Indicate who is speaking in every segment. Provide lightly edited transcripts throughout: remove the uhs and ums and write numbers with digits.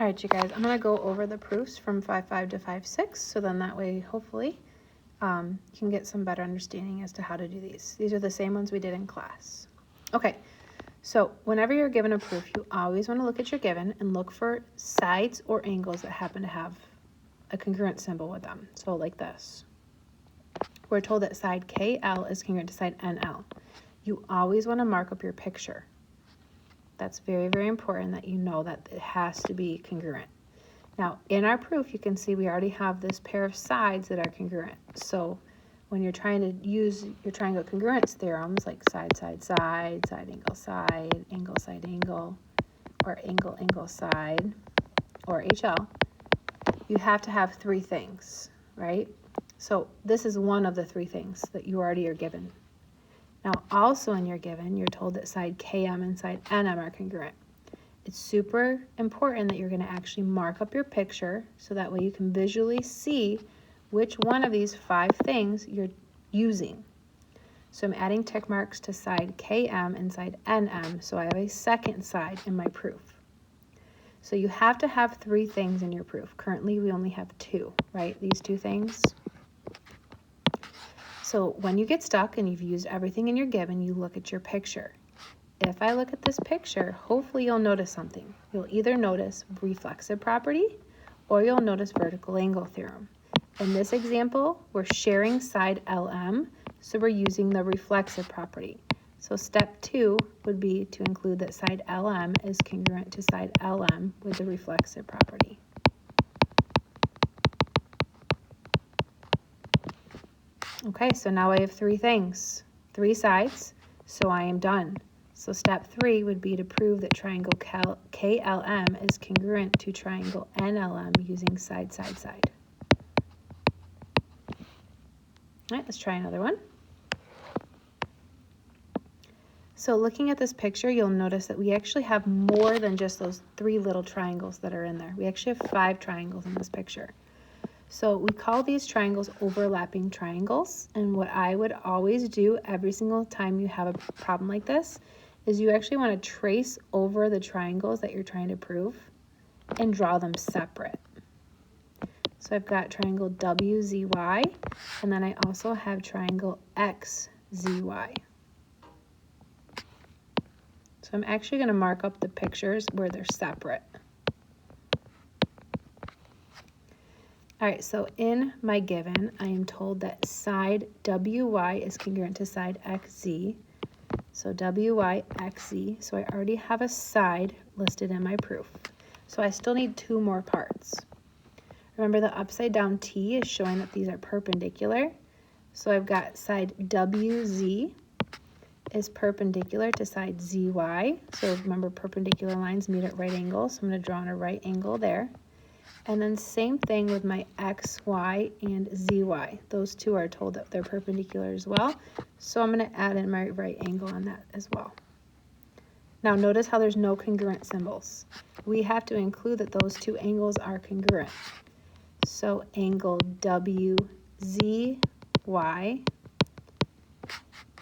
Speaker 1: All right, you guys, I'm going to go over the proofs from 5.5 to 5.6, so then that way, hopefully, you can get some better understanding as to how to do these. These are the same ones we did in class. Okay, so whenever you're given a proof, you always want to look at your given and look for sides or angles that happen to have a congruent symbol with them. So like this. We're told that side KL is congruent to side NL. You always want to mark up your picture. That's very, very important that you know that it has to be congruent. Now, in our proof, you can see we already have this pair of sides that are congruent. So when you're trying to use your triangle congruence theorems, like side, side, side, side, angle, or angle, angle, side, or HL, you have to have three things, right? So this is one of the three things that you already are given. Now, also in your given, you're told that side KM and side NM are congruent. It's super important that you're going to actually mark up your picture so that way you can visually see which one of these 5 things you're using. So I'm adding tick marks to side KM and side NM, so I have a second side in my proof. So you have to have 3 things in your proof. Currently, we only have 2, right? These 2 things. So when you get stuck and you've used everything in your given, you look at your picture. If I look at this picture, hopefully you'll notice something. You'll either notice reflexive property or you'll notice vertical angle theorem. In this example, we're sharing side LM, so we're using the reflexive property. So step 2 would be to include that side LM is congruent to side LM with the reflexive property. Okay, so now I have 3 things, 3 sides, so I am done. So step 3 would be to prove that triangle KLM is congruent to triangle NLM using side, side, side. All right, let's try another one. So looking at this picture, you'll notice that we actually have more than just those 3 little triangles that are in there. We actually have 5 triangles in this picture. So we call these triangles overlapping triangles, and what I would always do every single time you have a problem like this is you actually want to trace over the triangles that you're trying to prove and draw them separate. So I've got triangle WZY, and then I also have triangle XZY. So I'm actually going to mark up the pictures where they're separate. All right, so in my given, I am told that side WY is congruent to side XZ. So WY, XZ, so I already have a side listed in my proof. So I still need 2 more parts. Remember the upside down T is showing that these are perpendicular. So I've got side WZ is perpendicular to side ZY. So remember perpendicular lines meet at right angles. So I'm going to draw on a right angle there. And then same thing with my XY and ZY. Those 2 are told that they're perpendicular as well. So I'm going to add in my right angle on that as well. Now notice how there's no congruent symbols. We have to include that those 2 angles are congruent. So angle WZY,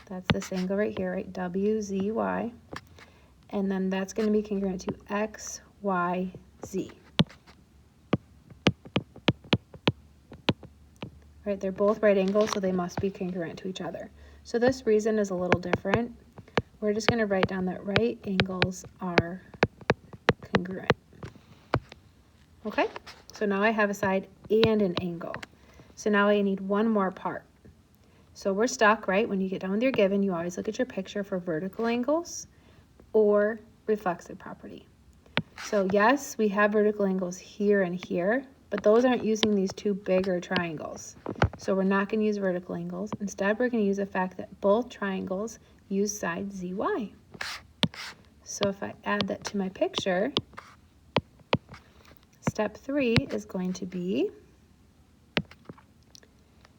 Speaker 1: that's this angle right here, right? WZY. And then that's going to be congruent to XYZ. Right, they're both right angles, so they must be congruent to each other. So this reason is a little different. We're just going to write down that right angles are congruent. Okay, so now I have a side and an angle. So now I need 1 more part. So we're stuck, right? When you get done with your given, you always look at your picture for vertical angles or reflexive property. So yes, we have vertical angles here and here, but those aren't using these 2 bigger triangles. So we're not going to use vertical angles. Instead, we're going to use the fact that both triangles use side ZY. So if I add that to my picture, step 3 is going to be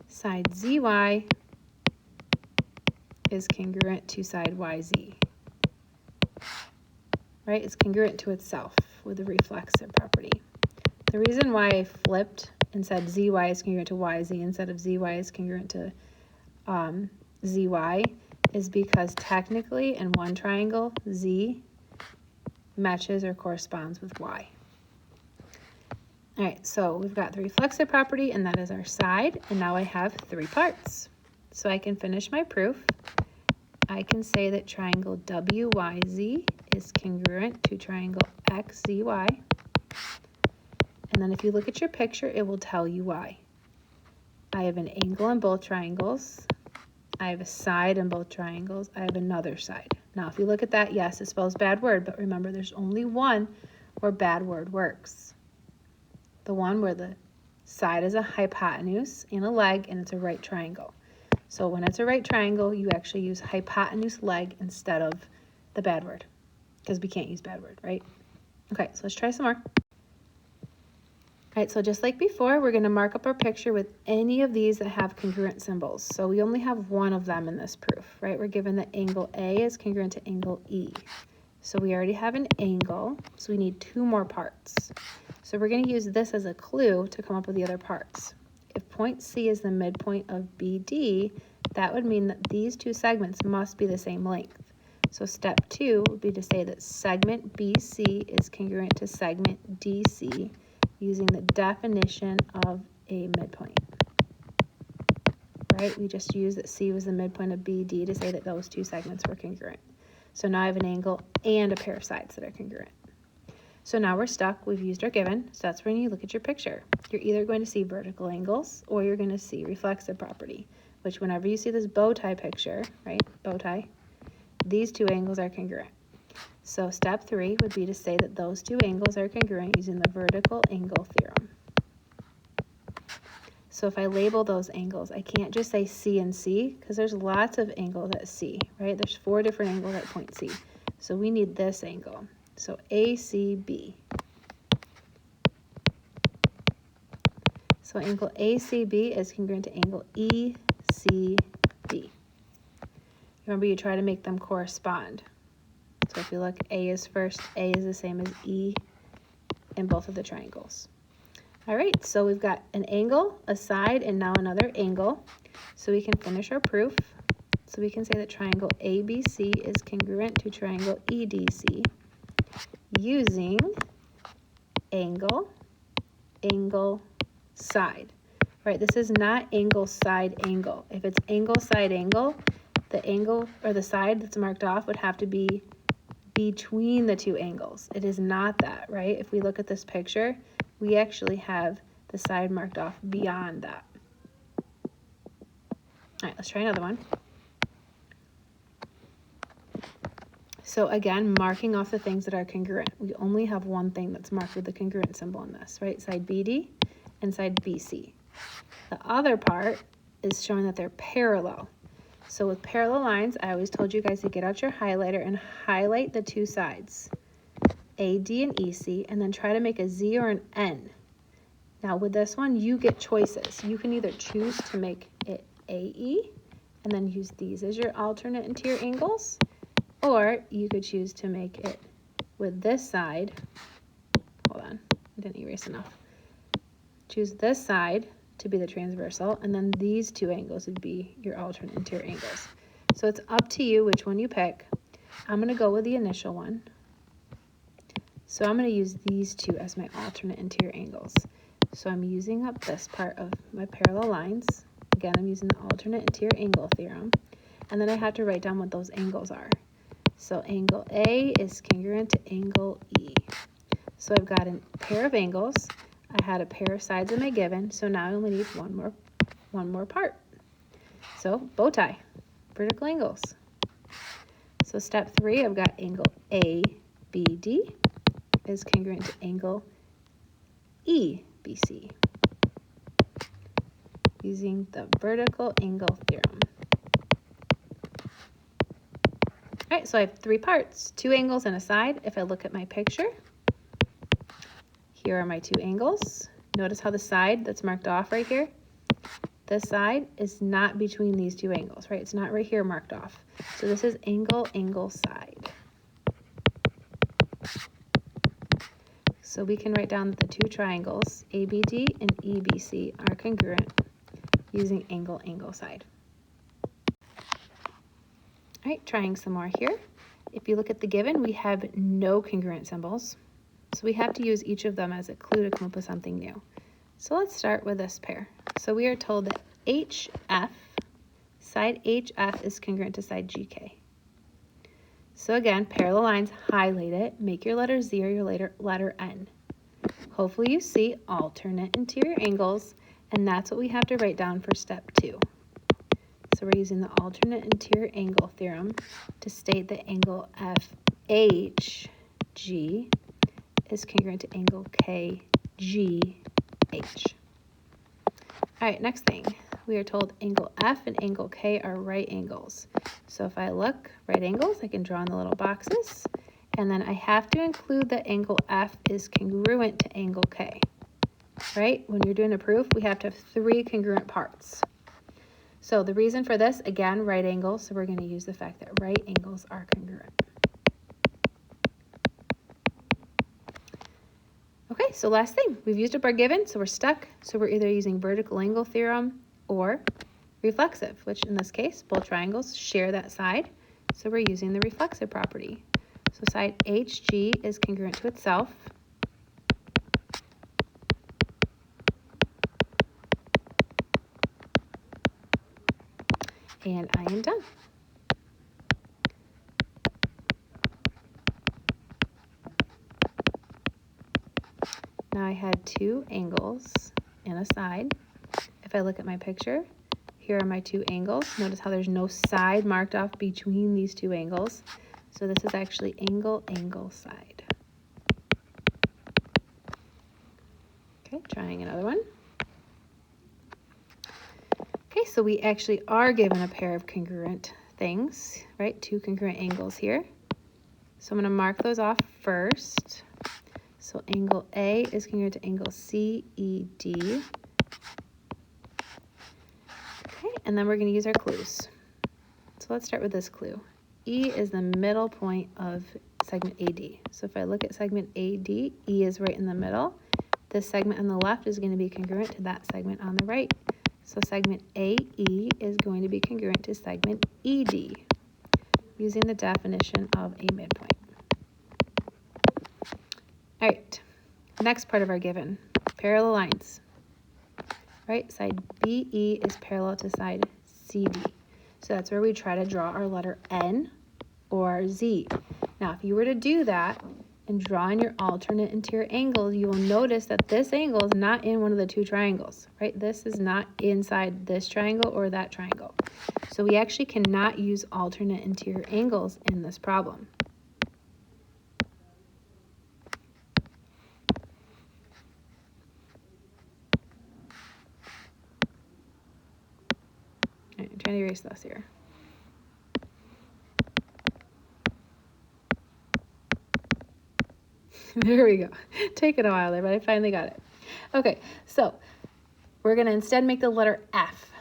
Speaker 1: side ZY is congruent to side YZ. Right? It's congruent to itself with the reflexive property. The reason why I flipped and said ZY is congruent to YZ instead of ZY is congruent to ZY is because technically in one triangle, Z matches or corresponds with Y. All right, so we've got the reflexive property, and that is our side, and now I have 3 parts. So I can finish my proof. I can say that triangle WYZ is congruent to triangle XZY. And then if you look at your picture, it will tell you why. I have an angle in both triangles. I have a side in both triangles. I have another side. Now, if you look at that, yes, it spells bad word, but remember there's only one where bad word works. The one where the side is a hypotenuse and a leg, and it's a right triangle. So when it's a right triangle, you actually use hypotenuse leg instead of the bad word, because we can't use bad word, right? Okay, so let's try some more. All right, so just like before, we're going to mark up our picture with any of these that have congruent symbols. So we only have one of them in this proof, right? We're given that angle A is congruent to angle E. So we already have an angle, so we need 2 more parts. So we're going to use this as a clue to come up with the other parts. If point C is the midpoint of BD, that would mean that these 2 segments must be the same length. So step 2 would be to say that segment BC is congruent to segment DC using the definition of a midpoint. Right? We just used that C was the midpoint of BD to say that those 2 segments were congruent. So now I have an angle and a pair of sides that are congruent. So now we're stuck. We've used our given. So that's when you look at your picture. You're either going to see vertical angles or you're going to see reflexive property, which whenever you see this bow tie picture, right, bow tie, these 2 angles are congruent. So step 3 would be to say that those 2 angles are congruent using the vertical angle theorem. So if I label those angles, I can't just say C and C because there's lots of angles at C, right? There's 4 different angles at point C. So we need this angle. So ACB. So angle ACB is congruent to angle ECB. Remember, you try to make them correspond. So if you look, A is first, A is the same as E in both of the triangles. All right, so we've got an angle, a side, and now another angle. So we can finish our proof. So we can say that triangle ABC is congruent to triangle EDC using angle, angle, side. Right, this is not angle, side, angle. If it's angle, side, angle, the angle or the side that's marked off would have to be between the 2 angles. It is not that, right? If we look at this picture, we actually have the side marked off beyond that. All right, let's try another one. So again, marking off the things that are congruent. We only have one thing that's marked with the congruent symbol in this, right? Side BD and side BC. The other part is showing that they're parallel. So with parallel lines, I always told you guys to get out your highlighter and highlight the 2 sides, AD and EC, and then try to make a Z or an N. Now with this one, you get choices. You can either choose to make it AE and then use these as your alternate interior angles, or you could choose to make it with this side. Hold on, I didn't erase enough. Choose this side to be the transversal, and then these 2 angles would be your alternate interior angles. So it's up to you which one you pick. I'm going to go with the initial one. So I'm going to use these 2 as my alternate interior angles. So I'm using up this part of my parallel lines. Again, I'm using the alternate interior angle theorem. And then I have to write down what those angles are. So angle A is congruent to angle E. So I've got a pair of angles. I had a pair of sides in my given, so now I only need one more part. So bow tie, vertical angles. So step 3, I've got angle ABD is congruent to angle EBC using the vertical angle theorem. All right, so I have 3 parts, 2 angles and a side. If I look at my picture, here are my 2 angles. Notice how the side that's marked off right here, this side is not between these 2 angles, right? It's not right here marked off. So this is angle, angle, side. So we can write down that the 2 triangles, ABD and EBC, are congruent using angle, angle, side. All right, trying some more here. If you look at the given, we have no congruent symbols. So we have to use each of them as a clue to come up with something new. So let's start with this pair. So we are told that HF, side HF is congruent to side GK. So again, parallel lines, highlight it, make your letter Z or your letter N. Hopefully you see alternate interior angles, and that's what we have to write down for step 2. So we're using the alternate interior angle theorem to state that angle FHG is congruent to angle KGH. All right, next thing. We are told angle F and angle K are right angles. So if I look, right angles, I can draw in the little boxes. And then I have to include that angle F is congruent to angle K. Right? When you're doing a proof, we have to have 3 congruent parts. So the reason for this, again, right angles. So we're going to use the fact that right angles are congruent. Okay, so last thing. We've used up our given, so we're stuck. So we're either using vertical angle theorem or reflexive, which in this case, both triangles share that side. So we're using the reflexive property. So side HG is congruent to itself. And I am done. Now I had 2 angles in a side. If I look at my picture, here are my 2 angles. Notice how there's no side marked off between these 2 angles. So this is actually angle, side. Okay, trying another one. Okay, so we actually are given a pair of congruent things, right? 2 congruent angles here. So I'm going to mark those off first. So angle A is congruent to angle CED. Okay, and then we're going to use our clues. So let's start with this clue. E is the middle point of segment AD. So if I look at segment AD, E is right in the middle. This segment on the left is going to be congruent to that segment on the right. So segment AE is going to be congruent to segment ED, using the definition of a midpoint. All right, next part of our given, parallel lines. Right, side BE is parallel to side CD. So that's where we try to draw our letter N or Z. Now, if you were to do that and draw in your alternate interior angles, you will notice that this angle is not in one of the 2 triangles, right? This is not inside this triangle or that triangle. So we actually cannot use alternate interior angles in this problem. All right, I'm trying to erase this here. There we go. Taking a while there, but I finally got it. Okay, so we're going to instead make the letter F.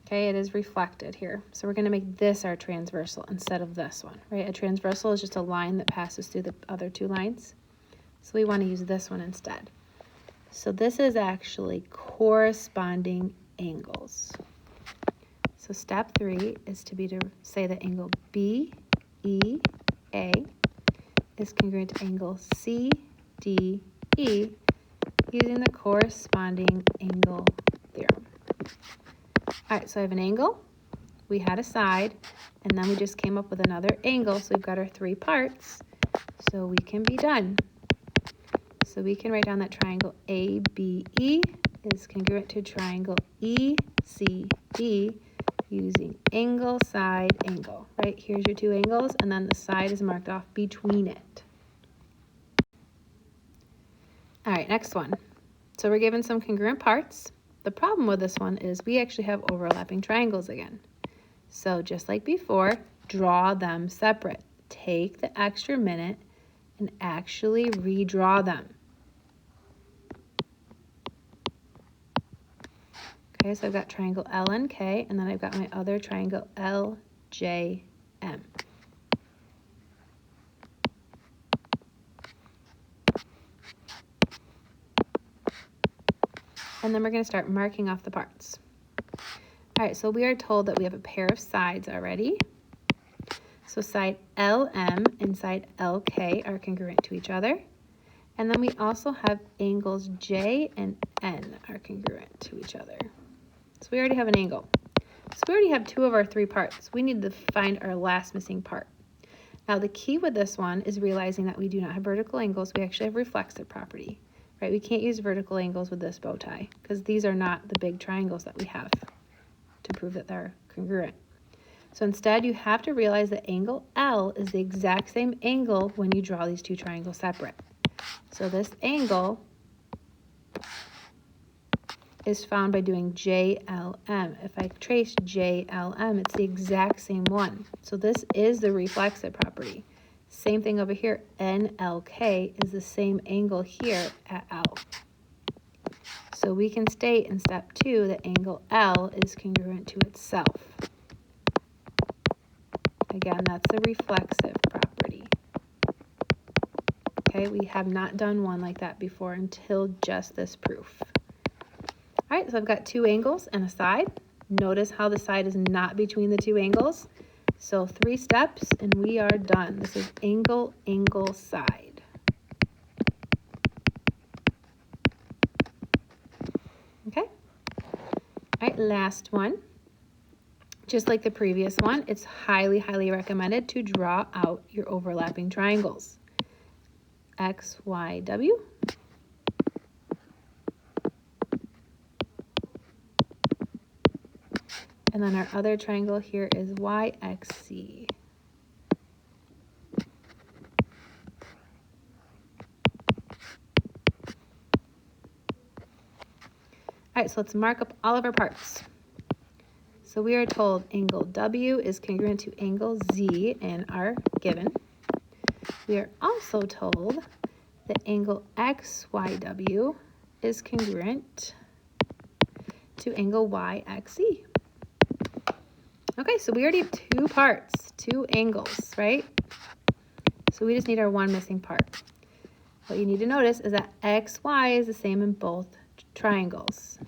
Speaker 1: Okay, it is reflected here. So we're going to make this our transversal instead of this one, right? A transversal is just a line that passes through the other 2 lines. So we want to use this one instead. So this is actually corresponding angles. So step 3 is to say that angle BEA is congruent to angle CDE using the corresponding angle theorem. All right, so I have an angle, we had a side, and then we just came up with another angle, so we've got our 3 parts, so we can be done. So we can write down that triangle ABE is congruent to triangle ECD using angle, side, angle, right? Here's your 2 angles, and then the side is marked off between it. All right, next one. So we're given some congruent parts. The problem with this one is we actually have overlapping triangles again. So just like before, draw them separate. Take the extra minute and actually redraw them. Okay, so I've got triangle LNK, and then I've got my other triangle LJM. And then we're going to start marking off the parts. All right, so we are told that we have a pair of sides already. So side LM and side LK are congruent to each other. And then we also have angles J and N are congruent to each other. So we already have an angle. So we already have 2 of our 3 parts. We need to find our last missing part. Now the key with this one is realizing that we do not have vertical angles. We actually have reflexive property, right? We can't use vertical angles with this bow tie because these are not the big triangles that we have to prove that they're congruent. So instead, you have to realize that angle L is the exact same angle when you draw these 2 triangles separate. So this angle is found by doing JLM. If I trace JLM, it's the exact same one. So this is the reflexive property. Same thing over here, NLK is the same angle here at L. So we can state in step 2 that angle L is congruent to itself. Again, that's the reflexive property. Okay, we have not done one like that before until just this proof. All right, so I've got 2 angles and a side. Notice how the side is not between the 2 angles. So 3 steps and we are done. This is angle, angle, side. Okay. All right, last one. Just like the previous one, it's highly, highly recommended to draw out your overlapping triangles. X, Y, W. And then our other triangle here is YXC. All right, so let's mark up all of our parts. So we are told angle W is congruent to angle Z in our given. We are also told that angle XYW is congruent to angle YXZ. Okay, so we already have 2 parts, 2 angles, right? So we just need our one missing part. What you need to notice is that XY is the same in both triangles.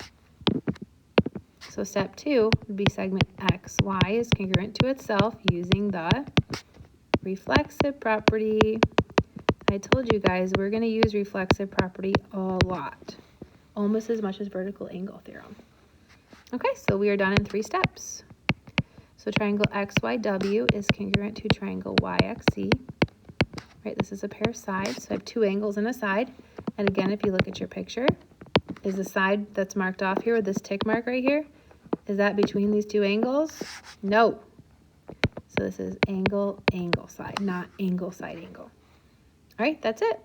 Speaker 1: So step 2 would be segment XY is congruent to itself using the reflexive property. I told you guys we're going to use reflexive property a lot, almost as much as vertical angle theorem. Okay, so we are done in 3 steps. So triangle XYW is congruent to triangle YXC. Right, this is a pair of sides, so I have 2 angles and a side. And again, if you look at your picture, is the side that's marked off here with this tick mark right here, is that between these 2 angles? No. So this is angle, angle, side, not angle, side, angle. All right, that's it.